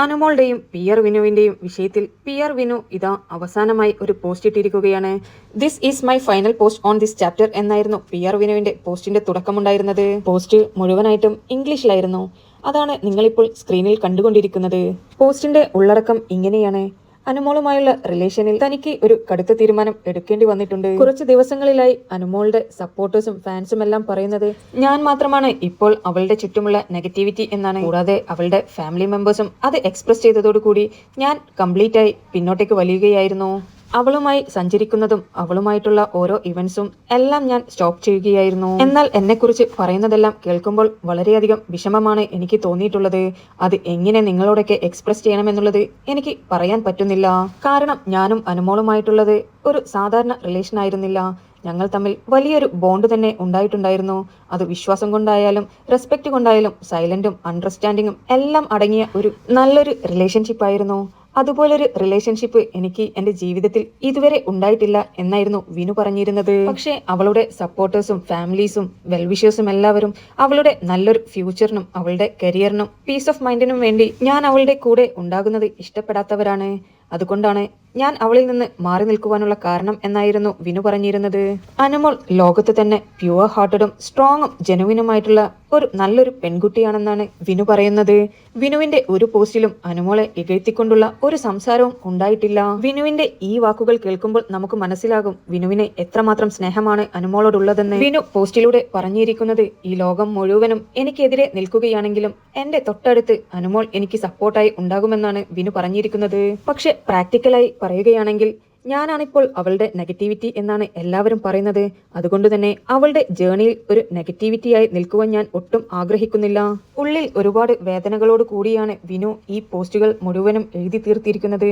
അനുമോളുടെയും P R വിനുവിന്റെയും വിഷയത്തിൽ P R Vinu ഇതാ അവസാനമായി ഒരു പോസ്റ്റ് ഇട്ടിരിക്കുകയാണ്. This is my final post on this chapter എന്നായിരുന്നു പി ആർ വിനുവിന്റെ പോസ്റ്റിന്റെ തുടക്കമുണ്ടായിരുന്നത്. പോസ്റ്റ് മുഴുവനായിട്ടും ഇംഗ്ലീഷിലായിരുന്നു. അതാണ് നിങ്ങളിപ്പോൾ സ്ക്രീനിൽ കണ്ടുകൊണ്ടിരിക്കുന്നത്. പോസ്റ്റിന്റെ ഉള്ളടക്കം ഇങ്ങനെയാണ്: അനുമോളുമായുള്ള റിലേഷനിൽ തനിക്ക് ഒരു കടുത്ത തീരുമാനം എടുക്കേണ്ടി വന്നിട്ടുണ്ട്. കുറച്ച് ദിവസങ്ങളിലായി അനുമോളുടെ സപ്പോർട്ടേഴ്സും ഫാൻസും എല്ലാം പറയുന്നത് ഞാൻ മാത്രമാണ് ഇപ്പോൾ അവളുടെ ചുറ്റുമുള്ള നെഗറ്റിവിറ്റി എന്നാണ്. കൂടാതെ അവളുടെ ഫാമിലി മെമ്പേഴ്സും അത് എക്സ്പ്രസ് ചെയ്തതോടുകൂടി ഞാൻ കംപ്ലീറ്റ് ആയി പിന്നോട്ടേക്ക് വലിയുകയായിരുന്നു. അവളുമായി സഞ്ചരിക്കുന്നതും അവളുമായിട്ടുള്ള ഓരോ ഇവന്റ്സും എല്ലാം ഞാൻ സ്റ്റോപ്പ് ചെയ്യുകയായിരുന്നു. എന്നാൽ എന്നെക്കുറിച്ച് പറയുന്നതെല്ലാം കേൾക്കുമ്പോൾ വളരെയധികം വിഷമമാണ് എനിക്ക് തോന്നിയിട്ടുള്ളത്. അത് എങ്ങനെ നിങ്ങളോടൊക്കെ എക്സ്പ്രസ് ചെയ്യണമെന്നുള്ളത് എനിക്ക് പറയാൻ പറ്റുന്നില്ല. കാരണം ഞാനും അനുമോളുമായിട്ടുള്ളത് ഒരു സാധാരണ റിലേഷൻ ആയിരുന്നില്ല. ഞങ്ങൾ തമ്മിൽ വലിയൊരു ബോണ്ട് തന്നെ ഉണ്ടായിട്ടുണ്ടായിരുന്നു. അത് വിശ്വാസം കൊണ്ടായാലും റെസ്പെക്ട് കൊണ്ടായാലും സൈലന്റും അണ്ടർസ്റ്റാൻഡിങ്ങും എല്ലാം അടങ്ങിയ ഒരു നല്ലൊരു റിലേഷൻഷിപ്പ് ആയിരുന്നു. അതുപോലൊരു റിലേഷൻഷിപ്പ് എനിക്ക് എന്റെ ജീവിതത്തിൽ ഇതുവരെ ഉണ്ടായിട്ടില്ല എന്നായിരുന്നു വിനു പറഞ്ഞിരുന്നത്. പക്ഷേ അവളുടെ സപ്പോർട്ടേഴ്സും ഫാമിലീസും വെൽവിഷേഴ്സും എല്ലാവരും അവളുടെ നല്ലൊരു ഫ്യൂച്ചറിനും അവളുടെ കരിയറിനും പീസ് ഓഫ് മൈൻഡിനും വേണ്ടി ഞാൻ അവളുടെ കൂടെ ഉണ്ടാകുന്നത് ഇഷ്ടപ്പെടാത്തവരാണ്. അതുകൊണ്ടാണ് ഞാൻ അവളിൽ നിന്ന് മാറി നിൽക്കുവാനുള്ള കാരണം എന്നായിരുന്നു വിനു പറഞ്ഞിരുന്നത്. അനുമോൾ ലോകത്ത് തന്നെ പ്യുവർ ഹാർട്ടഡും സ്ട്രോങ്ങും ജെനുവിനുമായിട്ടുള്ള ഒരു നല്ലൊരു പെൺകുട്ടിയാണെന്നാണ് വിനു പറയുന്നത്. വിനുവിന്റെ ഒരു പോസ്റ്റിലും അനുമോളെ ഇകഴ്ത്തിക്കൊണ്ടുള്ള ഒരു സംസാരവും ഉണ്ടായിട്ടില്ല. വിനുവിന്റെ ഈ വാക്കുകൾ കേൾക്കുമ്പോൾ നമുക്ക് മനസ്സിലാകും വിനുവിന് എത്രമാത്രം സ്നേഹമാണ് അനുമോളോടുള്ളതെന്ന്. വിനു പോസ്റ്റിലൂടെ പറഞ്ഞിരിക്കുന്നത് ഈ ലോകം മുഴുവനും എനിക്കെതിരെ നിൽക്കുകയാണെങ്കിലും എന്റെ തൊട്ടടുത്ത് അനുമോൾ എനിക്ക് സപ്പോർട്ടായി ഉണ്ടാകുമെന്നാണ് വിനു പറഞ്ഞിരിക്കുന്നത്. പക്ഷെ പ്രാക്ടിക്കലായി പറയുകയാണെങ്കിൽ ഞാനാണിപ്പോൾ അവളുടെ നെഗറ്റിവിറ്റി എന്നാണ് എല്ലാവരും പറയുന്നത്. അതുകൊണ്ട് തന്നെ അവളുടെ ജേണിയിൽ ഒരു നെഗറ്റിവിറ്റിയായി നിൽക്കുവാൻ ഞാൻ ഒട്ടും ആഗ്രഹിക്കുന്നില്ല. ഉള്ളിൽ ഒരുപാട് വേദനകളോട് കൂടിയാണ് വിനു ഈ പോസ്റ്റുകൾ മുഴുവനും എഴുതി തീർത്തിരിക്കുന്നത്.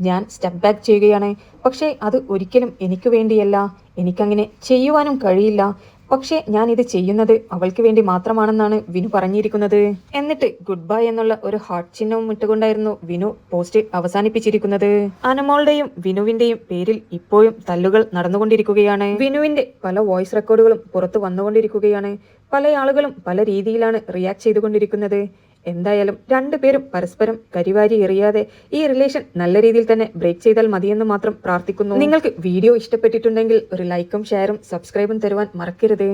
ഞാൻ സ്റ്റെപ്പ് ബാക്ക് ചെയ്യുകയാണ്. പക്ഷേ അത് ഒരിക്കലും എനിക്ക് വേണ്ടിയല്ല. എനിക്കങ്ങനെ ചെയ്യുവാനും കഴിയില്ല. പക്ഷേ ഞാൻ ഇത് ചെയ്യുന്നത് അവൾക്ക് വേണ്ടി മാത്രമാണെന്നാണ് വിനു പറഞ്ഞിരിക്കുന്നത്. എന്നിട്ട് ഗുഡ് ബൈ എന്നുള്ള ഒരു ഹാർട്ട് ചിഹ്നവും ഇട്ടുകൊണ്ടായിരുന്നു വിനു പോസ്റ്റ് അവസാനിപ്പിച്ചിരിക്കുന്നത്. അനുമോളുടെയും വിനുവിന്റെയും പേരിൽ ഇപ്പോഴും തല്ലുകൾ നടന്നുകൊണ്ടിരിക്കുകയാണ്. വിനുവിന്റെ പല വോയിസ് റെക്കോർഡുകളും പുറത്തു വന്നുകൊണ്ടിരിക്കുകയാണ്. പല ആളുകളും പല രീതിയിലാണ് റിയാക്ട് ചെയ്തുകൊണ്ടിരിക്കുന്നത്. എന്തായാലും രണ്ടുപേരും പരസ്പരം കരിവാരി എറിയാതെ ഈ റിലേഷൻ നല്ല രീതിയിൽ തന്നെ ബ്രേക്ക് ചെയ്താൽ മതിയെന്ന് മാത്രം പ്രാർത്ഥിക്കുന്നു. നിങ്ങൾക്ക് വീഡിയോ ഇഷ്ടപ്പെട്ടിട്ടുണ്ടെങ്കിൽ ഒരു ലൈക്കും ഷെയറും സബ്സ്ക്രൈബും തരുവാൻ മറക്കരുത്.